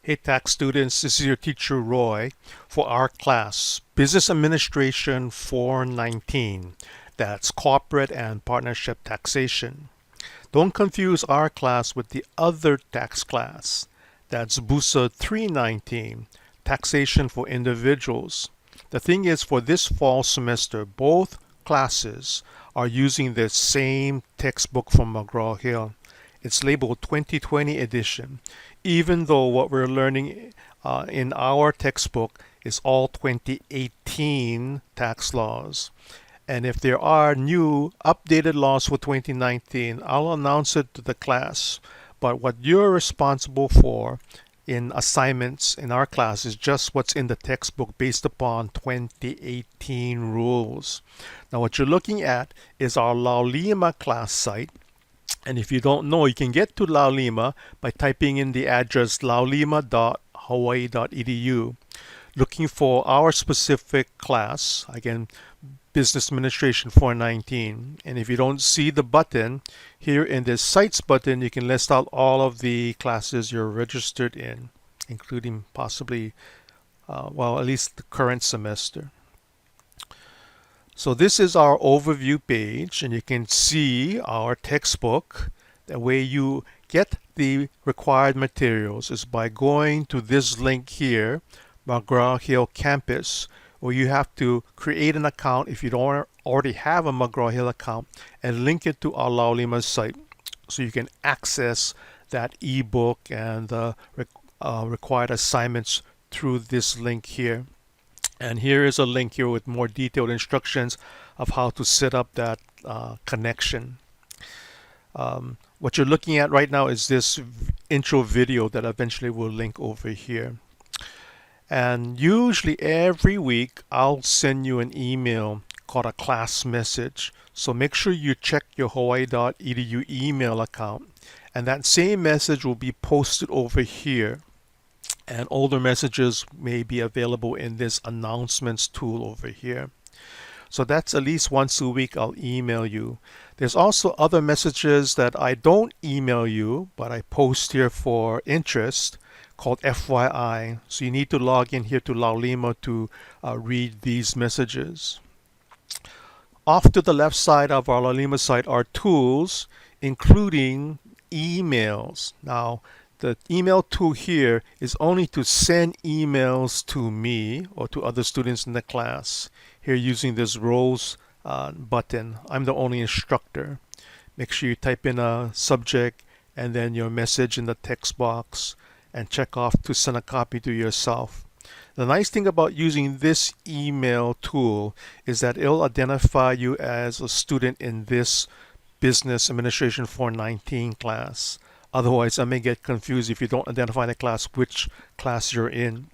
Hey tax students, this is your teacher Roy for our class, Business Administration 419. That's Corporate and Partnership Taxation. Don't confuse our class with the other tax class. That's BUSA 319, Taxation for Individuals. The thing is, for this fall semester, both classes are using the same textbook from McGraw-Hill. It's labeled 2020 edition, even though what we're learning in our textbook is all 2018 tax laws. And if there are new updated laws for 2019, I'll announce it to the class. But what you're responsible for in assignments in our class is just what's in the textbook based upon 2018 rules. Now, what you're looking at is our Laulima class site. And if you don't know, you can get to Laulima by typing in the address laulima.hawaii.edu, looking for our specific class, again, Business Administration 419. And if you don't see the button, here in this Sites button, you can list out all of the classes you're registered in, including possibly, well, at least the current semester. So this is our overview page, and you can see our textbook. The way you get the required materials is by going to this link here, McGraw-Hill Campus, where you have to create an account if you don't already have a McGraw-Hill account and link it to our Laulima site so you can access that ebook and the required assignments through this link here. And here is a link here with more detailed instructions of how to set up that connection. What you're looking at right now is this intro video that eventually will link over here. And usually every week I'll send you an email called a class message. So make sure you check your hawaii.edu email account. And that same message will be posted over here. And older messages may be available in this announcements tool over here. So that's at least once a week I'll email you. There's also other messages that I don't email you, but I post here for interest, called FYI. So you need to log in here to Laulima to read these messages. Off to the left side of our Laulima site are tools, including emails. Now, the email tool here is only to send emails to me or to other students in the class. Here using this roles button, I'm the only instructor. Make sure you type in a subject and then your message in the text box and check off to send a copy to yourself. The nice thing about using this email tool is that it'll identify you as a student in this Business Administration 419 class. Otherwise, I may get confused if you don't identify the class, which class you're in.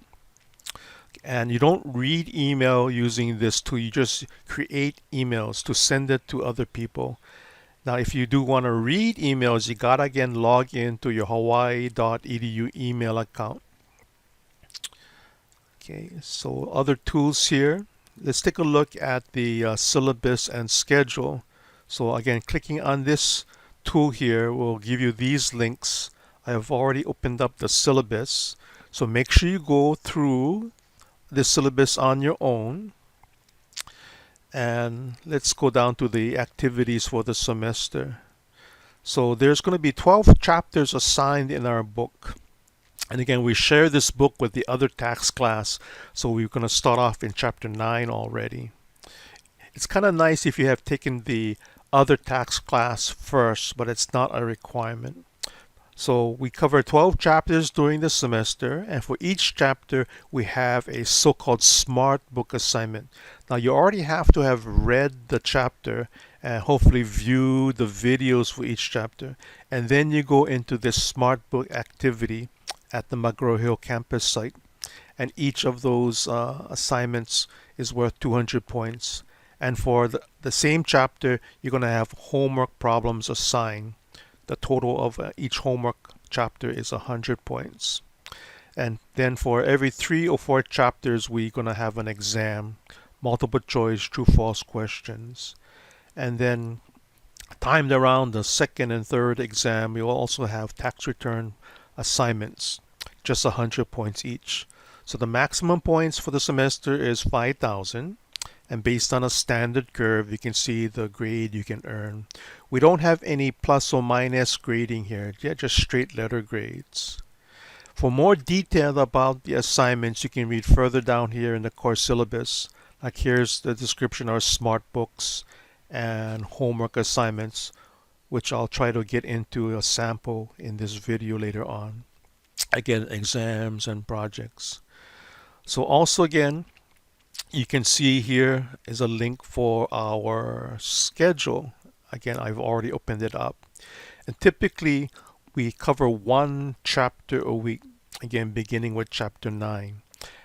And you don't read email using this tool. You just create emails to send it to other people. Now, if you do want to read emails, you gotta again log into your hawaii.edu email account. Okay, so other tools here. Let's take a look at the syllabus and schedule. So again, clicking on this tool here will give you these links. I have already opened up the syllabus, so make sure you go through the syllabus on your own. And let's go down to the activities for the semester. So there's going to be 12 chapters assigned in our book. And again, we share this book with the other tax class, so we're going to start off in chapter 9 already. It's kind of nice if you have taken the other tax class first, but it's not a requirement. So we cover 12 chapters during the semester, and for each chapter we have a so-called smart book assignment. Now you already have to have read the chapter and hopefully view the videos for each chapter, and then you go into this smart book activity at the McGraw-Hill campus site, and each of those assignments is worth 200 points. And for the same chapter, you're going to have homework problems assigned. The total of each homework chapter is 100 points. And then for every 3 or 4 chapters, we're going to have an exam, multiple choice, true, false questions. And then timed around the second and third exam, we will also have tax return assignments, just 100 points each. So the maximum points for the semester is 5,000. And based on a standard curve, you can see the grade you can earn. We don't have any plus or minus grading here, just straight letter grades. For more detail about the assignments, you can read further down here in the course syllabus. Like here's the description of smart books and homework assignments, which I'll try to get into a sample in this video later on. Again, exams and projects. So also again, you can see here is a link for our schedule. Again, I've already opened it up. And typically, we cover one chapter a week, again, beginning with chapter 9.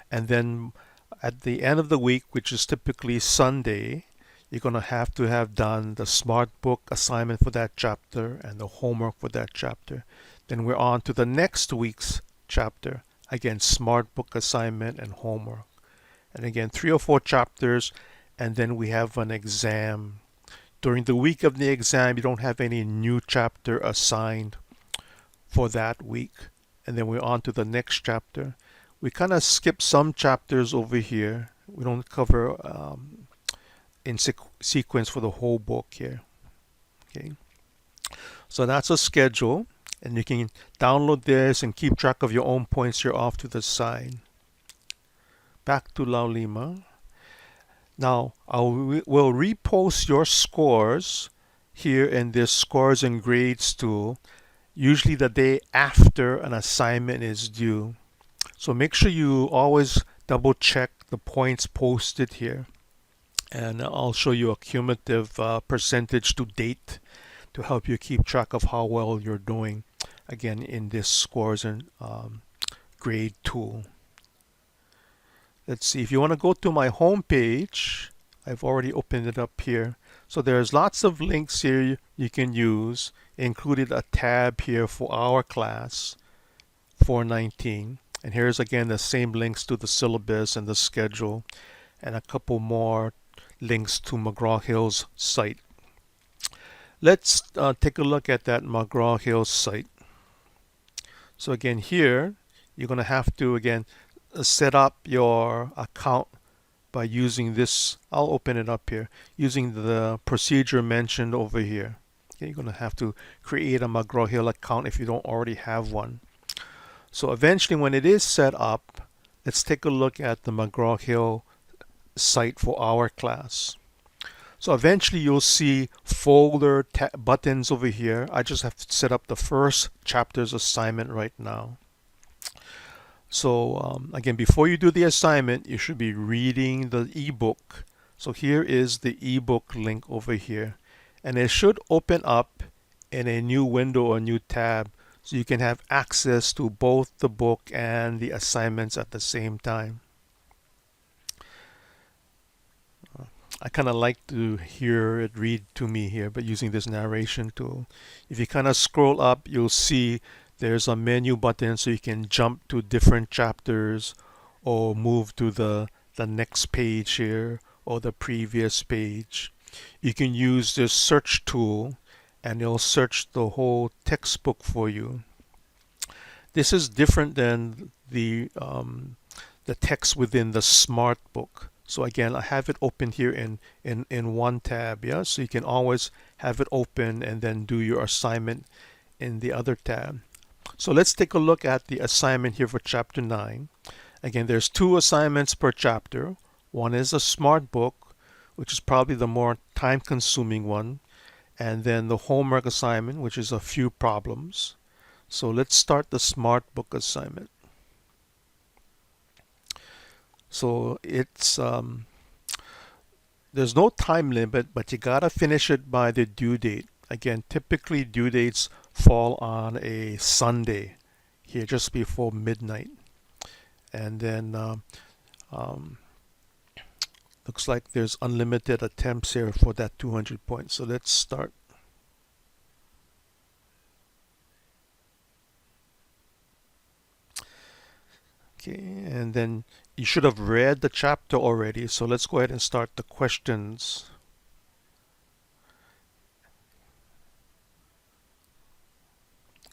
And then at the end of the week, which is typically Sunday, you're going to have done the smart book assignment for that chapter and the homework for that chapter. Then we're on to the next week's chapter. Again, smart book assignment and homework. And again, 3 or 4 chapters, and then we have an exam. During the week of the exam, you don't have any new chapter assigned for that week. And then we're on to the next chapter. We kind of skip some chapters over here. We don't cover in sequence for the whole book here. Okay. So that's a schedule, and you can download this and keep track of your own points here off to the side. Back to Laulima. Now, I will repost your scores here in this scores and grades tool, usually the day after an assignment is due. So make sure you always double check the points posted here. And I'll show you a cumulative percentage to date to help you keep track of how well you're doing, again, in this scores and grade tool. Let's see, if you want to go to my home page, I've already opened it up here. So there's lots of links here you can use, included a tab here for our class 419. And here's again the same links to the syllabus and the schedule, and a couple more links to McGraw-Hill's site. Let's take a look at that McGraw-Hill site. So again here, you're going to have to again set up your account by using this. I'll open it up here using the procedure mentioned over here. Okay, you're going to have to create a McGraw-Hill account if you don't already have one. So eventually when it is set up, let's take a look at the McGraw-Hill site for our class. So eventually you'll see folder buttons over here. I just have to set up the first chapter's assignment right now. So again, before you do the assignment, you should be reading the ebook. So here is the ebook link over here. And it should open up in a new window or new tab so you can have access to both the book and the assignments at the same time. I kind of like to hear it read to me here, but using this narration tool. If you kind of scroll up, you'll see there's a menu button so you can jump to different chapters or move to the next page here or the previous page. You can use this search tool and it'll search the whole textbook for you. This is different than the text within the smart book. So again, I have it open here in one tab, yeah? So you can always have it open and then do your assignment in the other tab. So let's take a look at the assignment here for chapter 9. Again, there's 2 assignments per chapter. One is a smart book, which is probably the more time-consuming one, and then the homework assignment, which is a few problems. So let's start the smart book assignment. So it's there's no time limit, but you gotta finish it by the due date. Again, typically due dates fall on a Sunday here just before midnight. And then looks like there's unlimited attempts here for that 200 points. So let's start. Okay, and then you should have read the chapter already, so let's go ahead and start the questions.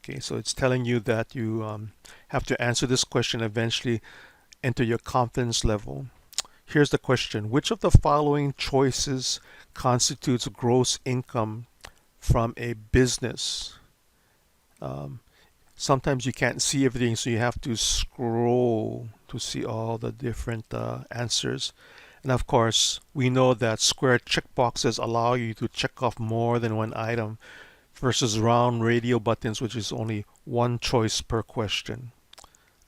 Okay, so it's telling you that you have to answer this question eventually, enter your confidence level. Here's the question. Which of the following choices constitutes gross income from a business? Um, Sometimes you can't see everything, so you have to scroll to see all the different answers. And of course, we know that square checkboxes allow you to check off more than one item versus round radio buttons, which is only one choice per question.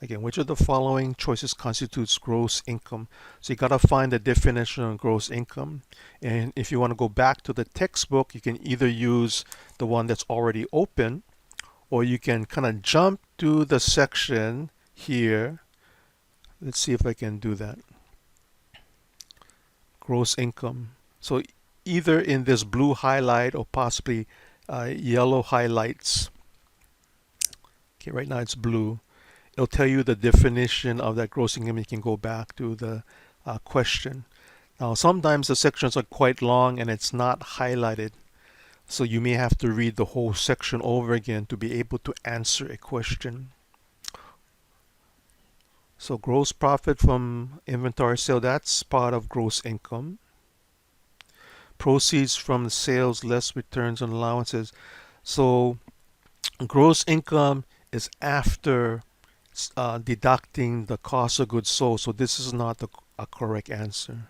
Again, which of the following choices constitutes gross income? So you got to find the definition of gross income. And if you want to go back to the textbook, you can either use the one that's already open, or you can kind of jump to the section here. Let's see if I can do that. Gross income. So either in this blue highlight or possibly yellow highlights. Okay, right now it's blue. It'll tell you the definition of that gross income. You can go back to the question. Now, sometimes the sections are quite long and it's not highlighted. So you may have to read the whole section over again to be able to answer a question. So gross profit from inventory sale, that's part of gross income. Proceeds from sales less returns and allowances. So gross income is after deducting the cost of goods sold. So this is not a correct answer.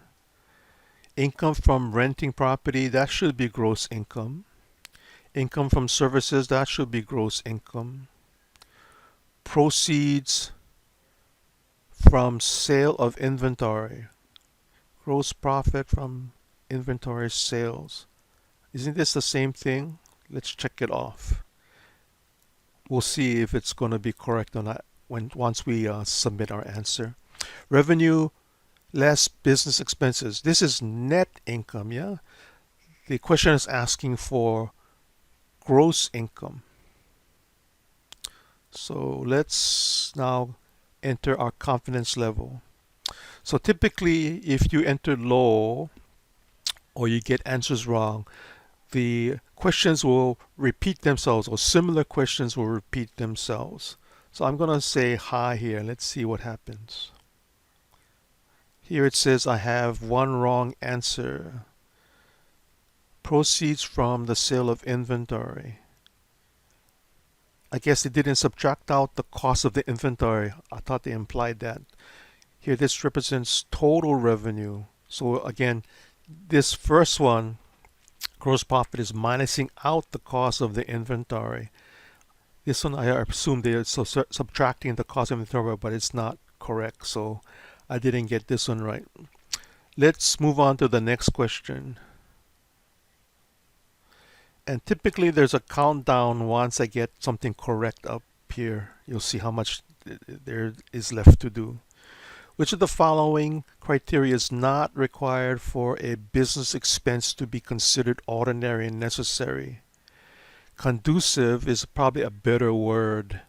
Income from renting property, that should be gross income. Income from services, that should be gross income. Proceeds from sale of inventory. Gross profit from inventory sales. Isn't this the same thing? Let's check it off. We'll see if it's going to be correct or not once we submit our answer. Revenue less business expenses. This is net income, yeah? The question is asking for gross income. So let's now enter our confidence level. So typically, if you enter low or you get answers wrong, the questions will repeat themselves, or similar questions will repeat themselves. So I'm going to say high here. Let's see what happens. Here it says I have one wrong answer. Proceeds from the sale of inventory. I guess it didn't subtract out the cost of the inventory. I thought they implied that. Here this represents total revenue. So again, this first one, gross profit, is minusing out the cost of the inventory. This one, I assume they are subtracting the cost of inventory, but it's not correct. So I didn't get this one right. Let's move on to the next question. And typically there's a countdown once I get something correct up here. You'll see how much there is left to do. Which of the following criteria is not required for a business expense to be considered ordinary and necessary? Conducive is probably a better word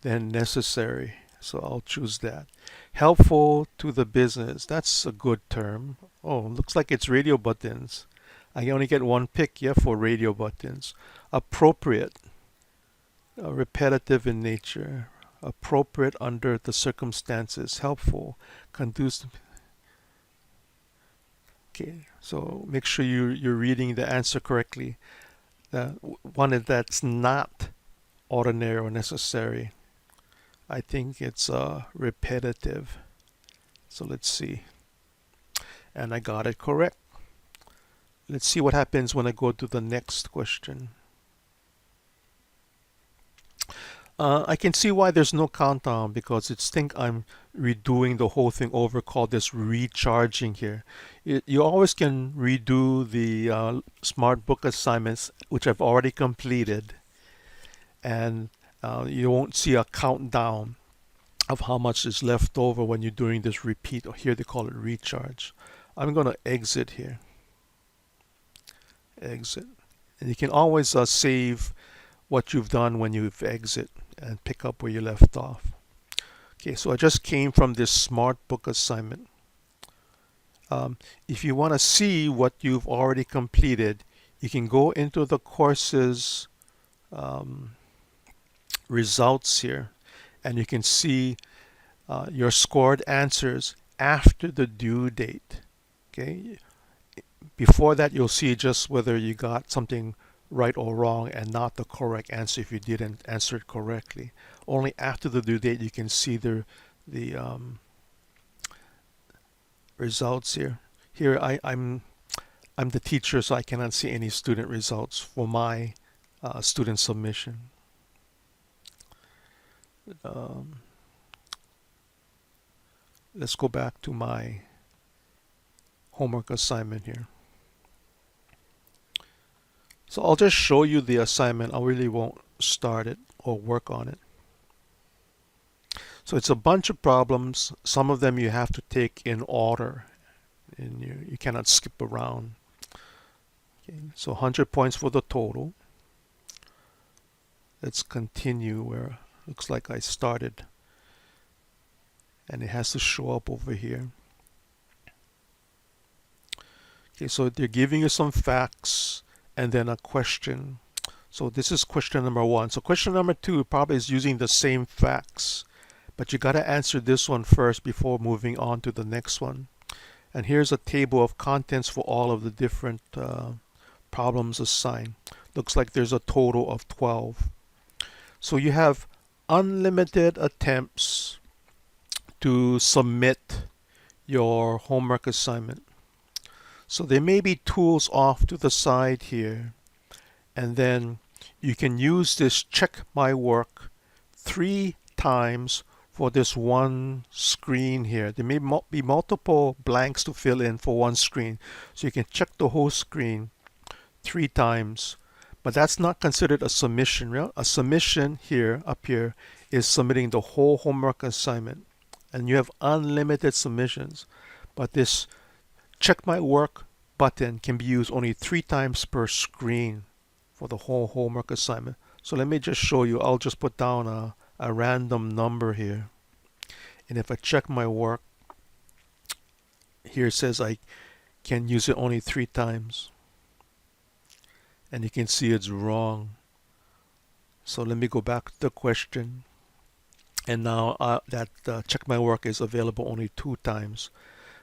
than necessary, so I'll choose that. Helpful to the business, that's a good term. Oh, looks like it's radio buttons. I only get one pick, yeah, for radio buttons. Appropriate, repetitive in nature. Appropriate under the circumstances. Helpful, conducive. Okay, so make sure you're reading the answer correctly. One that's not ordinary or necessary. I think it's repetitive. So let's see. And I got it correct. Let's see what happens when I go to the next question. I can see why there's no countdown, because it's think I'm redoing the whole thing over, called this recharging here. You always can redo the smart book assignments, which I've already completed, and you won't see a countdown of how much is left over when you're doing this repeat, or here they call it recharge. I'm going to exit here. Exit. And you can always save what you've done when you've exit and pick up where you left off. Okay, so I just came from this smart book assignment. If you want to see what you've already completed, you can go into the courses results here, and you can see your scored answers after the due date. Okay, before that you'll see just whether you got something right or wrong and not the correct answer if you didn't answer it correctly. Only after the due date you can see the results here. Here I'm the teacher, so I cannot see any student results for my student submission. Um, let's go back to my homework assignment here. So I'll just show you the assignment. I really won't start it or work on it. So it's a bunch of problems. Some of them you have to take in order, and you cannot skip around. Okay, so 100 points for the total. Let's continue where it looks like I started. And it has to show up over here. Okay, so they're giving you some facts and then a question. So this is question number 1. So question number 2 probably is using the same facts, but you got to answer this one first before moving on to the next one. And here's a table of contents for all of the different problems assigned. Looks like there's a total of 12. So you have unlimited attempts to submit your homework assignment. So there may be tools off to the side here, and then you can use this check my work 3 times for this one screen here. There may be multiple blanks to fill in for one screen, so you can check the whole screen 3 times, but that's not considered a submission. A submission here, up here, is submitting the whole homework assignment, and you have unlimited submissions, but this check my work button can be used only 3 times per screen for the whole homework assignment. So let me just show you. I'll just put down a random number here, and if I check my work here, it says I can use it only 3 times, and you can see it's wrong. So let me go back to the question, and now that check my work is available only 2 times.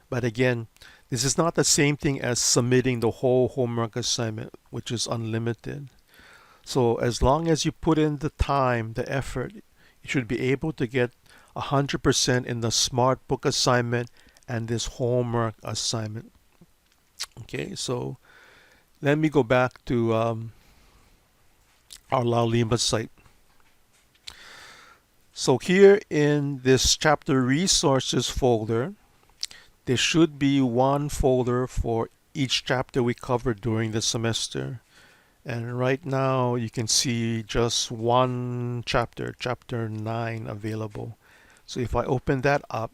But again, this is not the same thing as submitting the whole homework assignment, which is unlimited. So as long as you put in the time, the effort, you should be able to get 100% in the Smart Book assignment and this homework assignment. Okay, so let me go back to our Laulima site. So here in this chapter resources folder, there should be one folder for each chapter we covered during the semester. And right now you can see just one chapter, chapter 9, available. So if I open that up,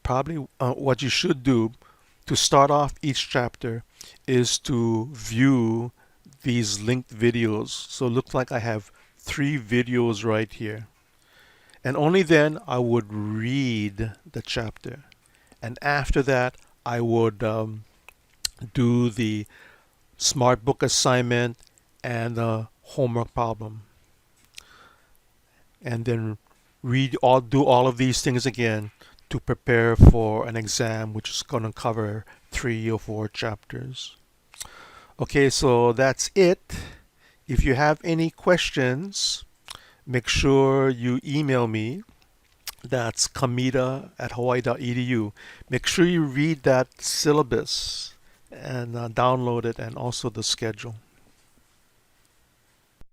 probably what you should do to start off each chapter is to view these linked videos. So it looks like I have 3 videos right here. And only then I would read the chapter. And after that, I would do the Smart Book assignment and the homework problem. And then do all of these things again to prepare for an exam which is going to cover 3 or 4 chapters. Okay, so that's it. If you have any questions, make sure you email me. That's kamita@hawaii.edu. Make sure you read that syllabus and download it, and also the schedule.